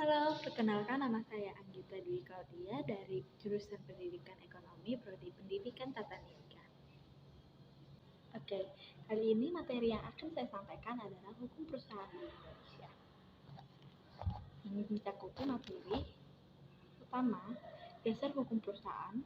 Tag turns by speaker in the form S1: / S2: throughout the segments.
S1: Halo, perkenalkan nama saya Anggita Dwi Claudia dari jurusan Pendidikan Ekonomi Prodi Pendidikan Tata Niaga. Oke, kali ini materi yang akan saya sampaikan adalah hukum perusahaan di Indonesia. Yang mencakupi materi pertama, dasar hukum perusahaan,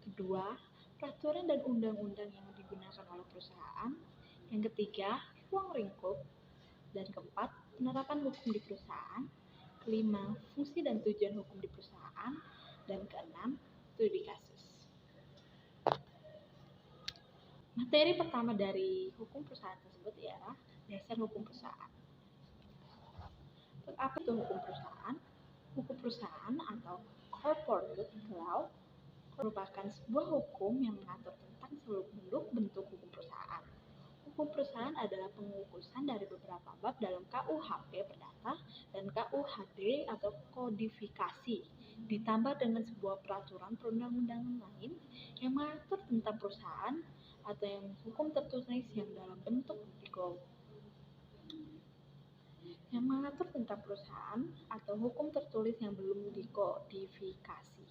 S1: kedua, peraturan dan undang-undang yang digunakan oleh perusahaan, yang ketiga, ruang lingkup, dan keempat, penerapan hukum di perusahaan, kelima, fungsi dan tujuan hukum di perusahaan, dan keenam, studi kasus. Materi pertama dari hukum perusahaan tersebut ialah dasar hukum perusahaan. Apa itu hukum perusahaan? Hukum perusahaan atau corporate law merupakan sebuah hukum yang mengatur tentang seluruh bentuk hukum perusahaan. Hukum perusahaan adalah pengukusan dari beberapa bab dalam KUHP Perdata dan KUHD atau kodifikasi, ditambah dengan sebuah peraturan perundang-undangan lain yang mengatur tentang perusahaan atau yang hukum tertulis yang dalam bentuk yang mengatur tentang perusahaan atau hukum tertulis yang belum dikodifikasi.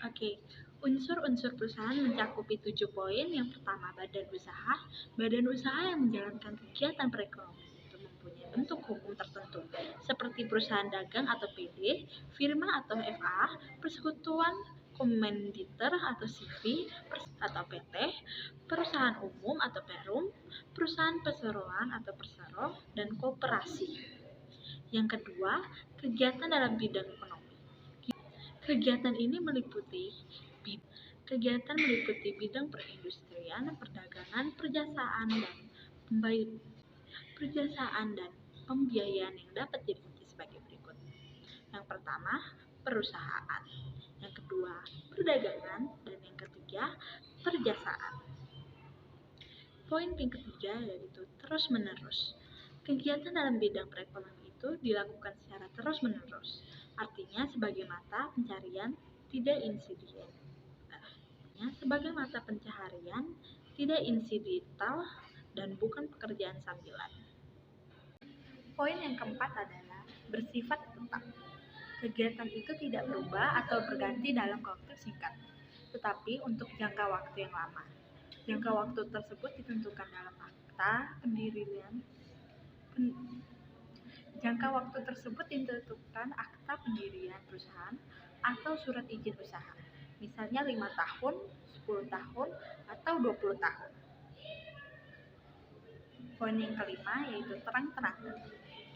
S1: Oke, unsur-unsur perusahaan mencakupi 7 poin. Yang pertama, badan usaha. Badan usaha yang menjalankan kegiatan perekonomian itu mempunyai bentuk hukum tertentu, seperti perusahaan dagang atau PD, firma atau FA, persekutuan komanditer atau CV atau PT, perusahaan umum atau Perum, perusahaan perseroan atau Persero, dan koperasi. Yang kedua, kegiatan dalam bidang ekonomi. Kegiatan ini meliputi bidang perindustrian, perdagangan, perjasaan dan pembiayaan yang dapat dirinci sebagai berikut. Yang pertama, perusahaan. Yang kedua, perdagangan, dan yang ketiga, perjasaan. Poin yang ketiga yaitu terus-menerus. Kegiatan dalam bidang perekonomian itu dilakukan secara terus-menerus. Artinya sebagai mata pencarian tidak insiden. Sebagai mata pencaharian tidak insidental dan bukan pekerjaan sambilan. Poin yang keempat adalah bersifat tetap. Kegiatan itu tidak berubah atau berganti dalam waktu singkat, tetapi untuk jangka waktu yang lama. Jangka waktu tersebut ditentukan dalam akta pendirian perusahaan atau surat izin usaha, misalnya 5 tahun, 10 tahun, atau 20 tahun. Poin yang kelima yaitu terang-terangan,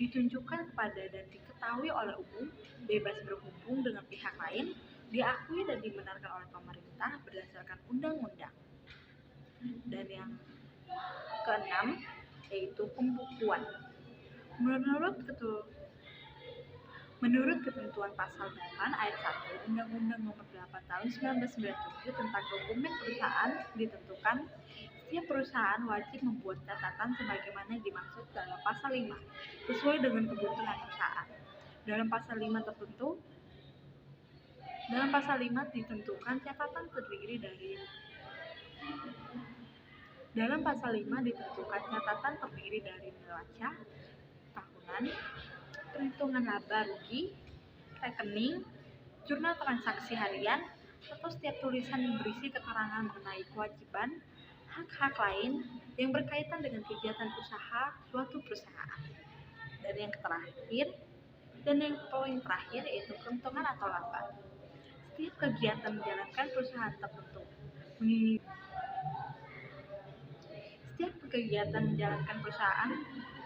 S1: ditunjukkan kepada dan diketahui oleh umum, bebas berhubung dengan pihak lain, diakui dan dibenarkan oleh pemerintah berdasarkan undang-undang. Dan yang keenam yaitu pembukuan. Menurut ketentuan pasal 8 ayat 1 Undang-Undang Nomor 8 Tahun 1997 tentang dokumen perusahaan ditentukan setiap perusahaan wajib membuat catatan sebagaimana dimaksud dalam pasal 5 sesuai dengan kebutuhan perusahaan. Dalam pasal 5 ditentukan catatan terdiri dari neraca tahunan, perhitungan laba rugi, rekening, jurnal transaksi harian, atau setiap tulisan yang berisi keterangan mengenai kewajiban, hak-hak lain yang berkaitan dengan kegiatan usaha suatu perusahaan. Dan yang poin terakhir yaitu keuntungan atau laba. Setiap kegiatan menjalankan perusahaan tertentu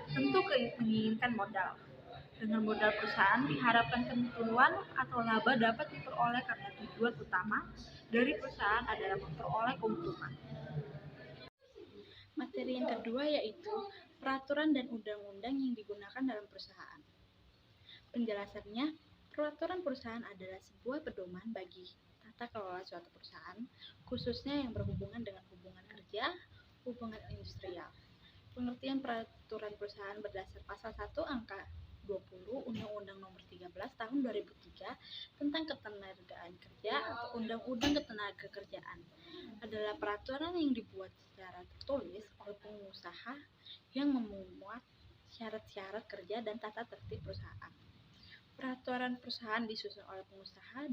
S1: tentu menginginkan modal. Dengan modal perusahaan diharapkan keuntungan atau laba dapat diperoleh karena tujuan utama dari perusahaan adalah memperoleh keuntungan. Materi yang kedua yaitu peraturan dan undang-undang yang digunakan dalam perusahaan. Penjelasannya, peraturan perusahaan adalah sebuah pedoman bagi tata kelola suatu perusahaan, khususnya yang berhubungan dengan hubungan kerja, hubungan industrial. Pengertian peraturan perusahaan berdasar pasal 1 angka 20 Undang-Undang Nomor 13 Tahun 2003 tentang Ketenagakerjaan kerja atau Undang-Undang Ketenagakerjaan adalah peraturan yang dibuat secara tertulis oleh pengusaha yang memuat syarat-syarat kerja dan tata tertib perusahaan. Peraturan peraturan perusahaan disusun oleh pengusaha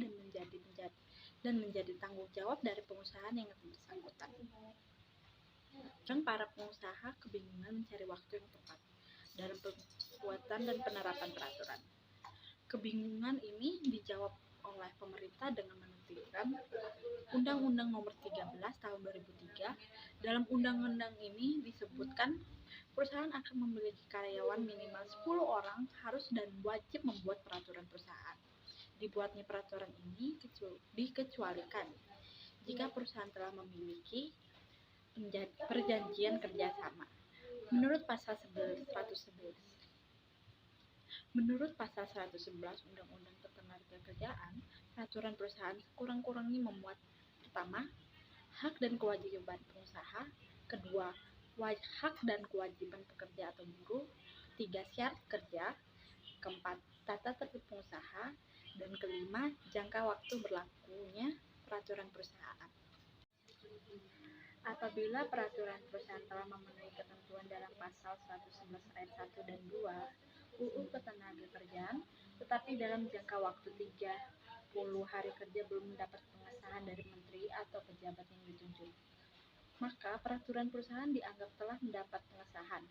S1: dan menjadi tanggung jawab dari pengusaha yang bersangkutan. Dan para pengusaha kebingungan mencari waktu yang tepat dalam pembuatan dan penerapan peraturan. Kebingungan ini dijawab oleh pemerintah dengan menerbitkan Undang-Undang Nomor 13 Tahun 2003. Dalam undang-undang ini disebutkan perusahaan akan memiliki karyawan minimal 10 orang harus dan wajib membuat peraturan perusahaan. Dibuatnya peraturan ini dikecualikan jika perusahaan telah memiliki perjanjian kerjasama. Menurut pasal 111 Undang-Undang Ketenagakerjaan, peraturan perusahaan sekurang-kurangnya memuat: pertama, hak dan kewajiban pengusaha; kedua, hak dan kewajiban pekerja atau buruh; ketiga, syarat kerja; keempat, tata tertib pengusaha; dan kelima, jangka waktu berlakunya peraturan perusahaan. Apabila peraturan perusahaan telah memenuhi ketentuan dalam pasal 111 ayat 1 dan 2 UU Ketenagakerjaan, tetapi dalam jangka waktu 30 hari kerja belum mendapat pengesahan dari menteri atau pejabat yang ditunjuk, maka peraturan perusahaan dianggap telah mendapat pengesahan.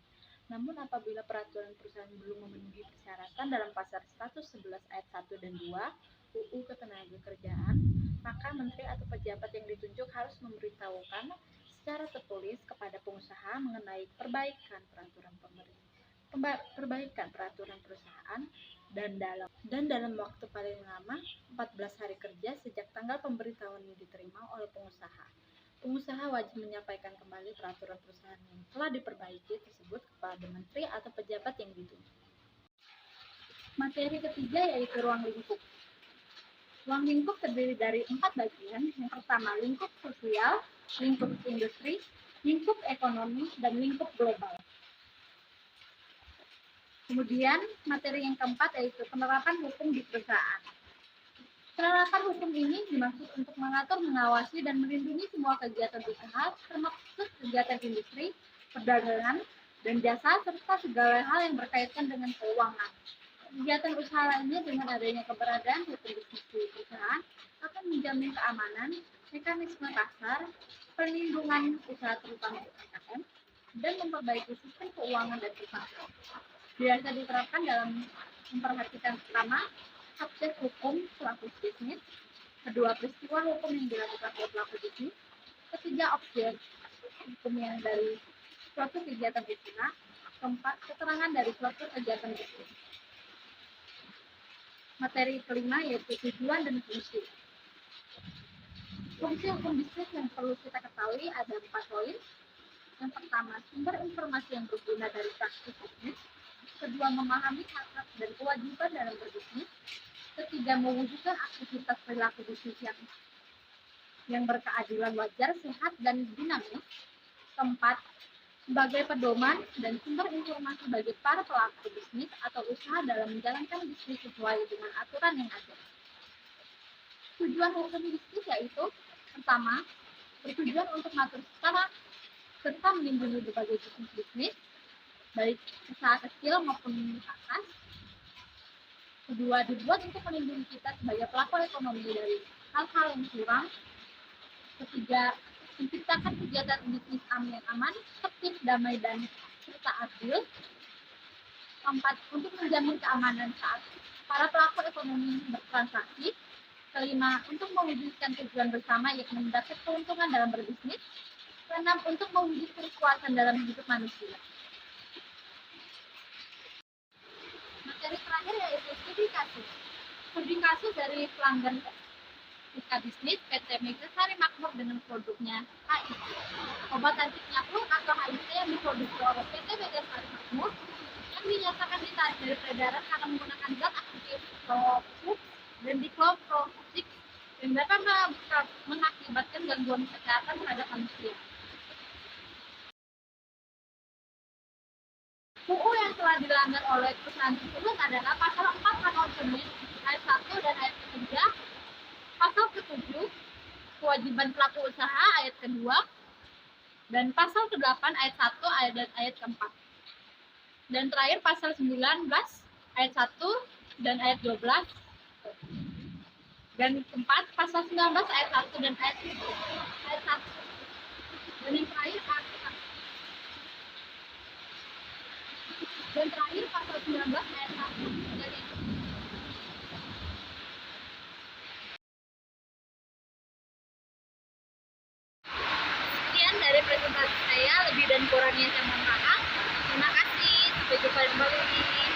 S1: Namun apabila peraturan perusahaan belum memenuhi persyaratan dalam pasal 111 ayat 1 dan 2 UU Ketenagakerjaan, maka menteri atau pejabat yang ditunjuk harus memberitahukan secara tertulis kepada pengusaha mengenai perbaikan peraturan perusahaan dan dalam waktu paling lama 14 hari kerja sejak tanggal pemberitahuan yang diterima oleh pengusaha. Pengusaha wajib menyampaikan kembali peraturan perusahaan yang telah diperbaiki tersebut kepada menteri atau pejabat yang ditunjuk. Materi ketiga yaitu ruang lingkup. Ruang lingkup terdiri dari 4 bagian. Yang pertama, lingkup sosial, lingkup industri, lingkup ekonomi, dan lingkup global. Kemudian materi yang keempat yaitu penerapan hukum di perusahaan. Penerapan hukum ini dimaksud untuk mengatur, mengawasi, dan melindungi semua kegiatan usaha, termasuk kegiatan industri, perdagangan, dan jasa, serta segala hal yang berkaitan dengan keuangan. Kegiatan usaha lainnya dengan adanya keberadaan hukum bisnis di perusahaan akan menjamin keamanan, mekanisme pasar, perlindungan usaha terutama UMKM, dan memperbaiki sistem keuangan dan perusahaan. Biasa diterapkan dalam memperhatikan: pertama, subjek hukum pelaku bisnis; kedua, peristiwa hukum yang dilakukan oleh pelaku bisnis; ketiga, objek hukum yang dari suatu kegiatan usaha; keempat, keterangan dari suatu kegiatan bisnis. Materi kelima yaitu tujuan dan fungsi. Fungsi hukum bisnis yang perlu kita ketahui ada 4 poin. Yang pertama, sumber informasi yang berguna dari praktik bisnis. Kedua, memahami hak dan kewajiban dalam berbisnis. Ketiga, mewujudkan aktivitas perilaku bisnis yang berkeadilan, wajar, sehat, dan dinamis. Keempat, sebagai pedoman dan sumber informasi bagi para pelaku bisnis atau usaha dalam menjalankan bisnis sesuai dengan aturan yang ada. Tujuan hukum bisnis yaitu: pertama, bertujuan untuk mengatur secara serta melindungi berbagai bisnis, baik usaha kecil maupun menengah atas. Kedua, dibuat untuk melindungi kita sebagai pelaku ekonomi dari hal-hal yang curang. Ketiga, menciptakan kegiatan bisnis yang aman, tertib, damai, dan serta adil. Keempat, untuk menjamin keamanan saat para pelaku ekonomi bertransaksi. Kelima, untuk mewujudkan tujuan bersama yaitu mendapat keuntungan dalam berbisnis. Keenam, untuk mewujudkan kepuasan dalam hidup manusia. Materi terakhir yaitu studi kasus. Studi kasus dari pelanggan Ika Bisnis PT Megasari Makmur dengan produknya HIV. Obat anti penyakit atau HIV yang diproduksi oleh PT Megasari Makmur yang dinyatakan ditarik dari peredaran karena menggunakan zat aktif kloroflux dan dikloroflux yang dapat mengakibatkan gangguan kesehatan terhadap manusia. UU yang telah dilanggar oleh perusahaan tersebut adalah pasal 4 Kanun Unit ayat 1 dan ayat 3, pasal ke-7 kewajiban pelaku usaha ayat kedua, dan pasal ke-8 ayat 1 dan ayat ke-4. Dan terakhir pasal 19 ayat 1 dan ayat 12
S2: Dan keempat, pasal 19 ayat 1 dan ayat 1. Dan yang terakhir pasal 19 ayat 1. Jadi sekian dari presentasi saya, lebih dan kurangnya saya mohon maaf. Terima kasih, sampai jumpa kembali.